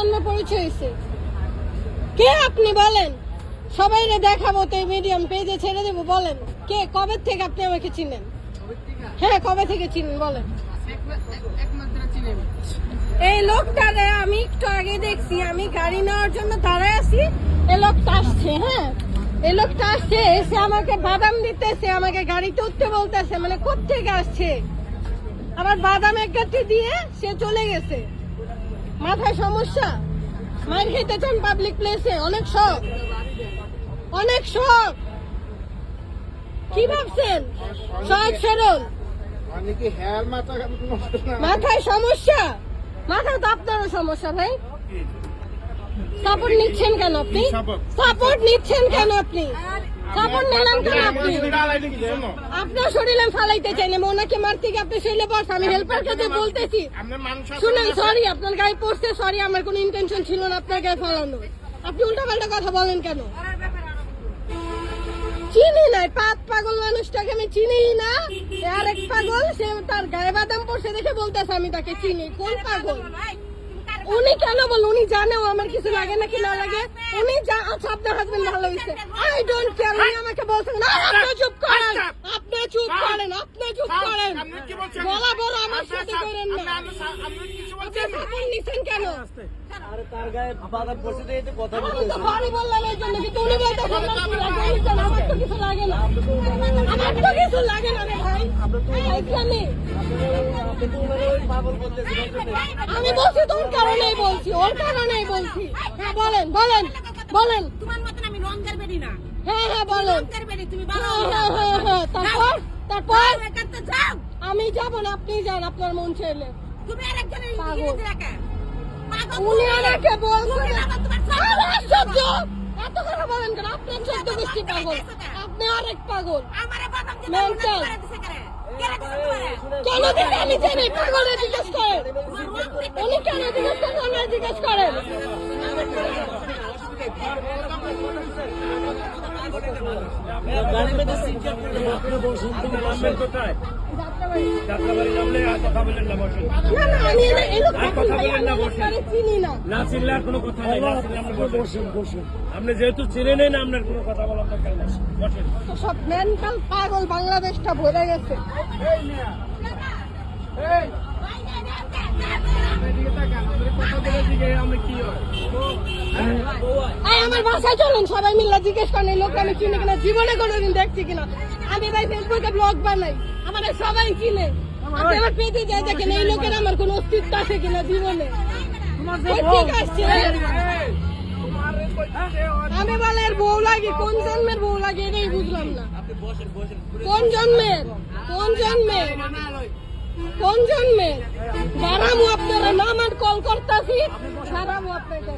জন্য পরিচয় হয়েছে? কে আপনি বলেন? সবাইরে দেখাবো তো মিডিয়াম পেজে ছেড়ে দেবো। বলেন কে, কবে থেকে আপনি আমাকে চিনেন? হ্যাঁ, কবে থেকে চিনেন বলেন? এই লোকটারে আমি একটু আগে দেখছি, আমি গাড়ি নেওয়ার জন্য দাঁড়ায় আছি, এই লোকটা আসছে। হ্যাঁ, এই লোকটা আসছে, এসে আমাকে বাদাম দিতেছে, আমাকে গাড়িতে উঠতে বলতেছে। মানে কোত্থেকে আসছে? আবার বাদাম এক গাড়ি দিয়ে সে চলে গেছে। মাথায় সমস্যা? মার খেতে চান পাবলিক প্লেসে? অনেক শখ, অনেক শখ। কি ভাবছেন? সহজ সরল। মাথায় সমস্যা? মাথায় তো আপনারও সমস্যা ভাই। সাপোর্ট নিচ্ছেন কেন আপনি? সাপোর্ট নিচ্ছেন কেন আপনি? সাপোর্ট নিলেন কেন আপনি? আপনার শরীরে ফালাইতে চাইলে ওনাকে মারতে গিয়ে আপনি শরীরে বস। আমি হেল্পার কাছে বলতেছি, শুনেন, সরি আপনার গায়ে পড়ছে, সরি, আমার কোনো ইন্টেনশন ছিল না আপনার গায়ে ফালানো। আপনি উল্টাপাল্টা কথা বলেন কেন? চিনি নাই, পাগল মানুষটাকে আমি চিনি না। আর এক পাগল, সে তার গায়ে বাদাম পড়ছে দেখে বলতেছে আমি তাকে চিনি। কোন পাগল? উনি কেন বল? উনি জানেও আমার কিছু লাগে নাকি না লাগে। উনি আচ্ছা, আপনার হাজবেন্ড ভালো হয়েছে, আই ডোন্ট কেয়ার। উনি আমাকে বলছেন না, আপনি চুপ করেন, আপনি চুপ করেন, আপনি চুপ করেন। বলা বড় আমার সাথে করেন না। আপনি সাপোর্ট নিচ্ছেন কেন? তার গায়ে বাদাম পড়ছে দিয়ে কথা বলতে সরি বললাম এই জন্য, কিন্তু উনি বলতেছেন আমার তো কিছু লাগে না, আমার তো কিছু লাগে না রে ভাই। আমি বলছি তো ওর কারণেই বলছি, ওর কারণেই বলছি। হ্যাঁ বলেন, বলেন, বলেন। তোমার মতন আমি রঙের বেরি না। হ্যাঁ হ্যাঁ বলেন। তুমি ভালো। তারপর তারপর যাও। আমি যাব না, আপনি যান, আপনার মন চাইলে। তুমি আরেকজনের পাগল। পাগল। উনি আমাকে বলছেন আশ্চর্য, এত কথা বলেন কেন? আপনার 14 গোষ্ঠী পাগল, আপনি আরেক পাগল। আমারে বাদাম দিতে মেন্টাল। কেন দিতে আমি জানি? পাগলে জিজ্ঞেস করেন। উনি কেন জিজ্ঞেস করেন? ওনারা জিজ্ঞেস করেন। আপনি যেহেতু চিনে নেন, আপনার কোনো কথা বলার দরকার নেই। সব মেন্টাল পাগল বাংলাদেশটা ভরে গেছে। আমার বাসায় চলুন, সবাই মিলে জিজ্ঞেস করেন এই লোকটা আমি চিনি কিনা, জীবনে কোনোদিন দেখছি কিনা। আমি ভাই ফেসবুকে ব্লগ বানাই, আমার সবাই চিনে। আপনি আমার পেজে যাই দেখেন এই লোকের আমার কোনো অস্তিত্ব আছে কিনা জীবনে। ঠিক আসছে, আমি বলে এর বউ লাগে, কোন জন্মের বউ লাগে এটাই বুঝলাম না। কোন জন্মের, কোন জন্মের, কোন জন্মের? বারামু আপনারা নাম আর কল করতেছি, সারামু আপনাকে।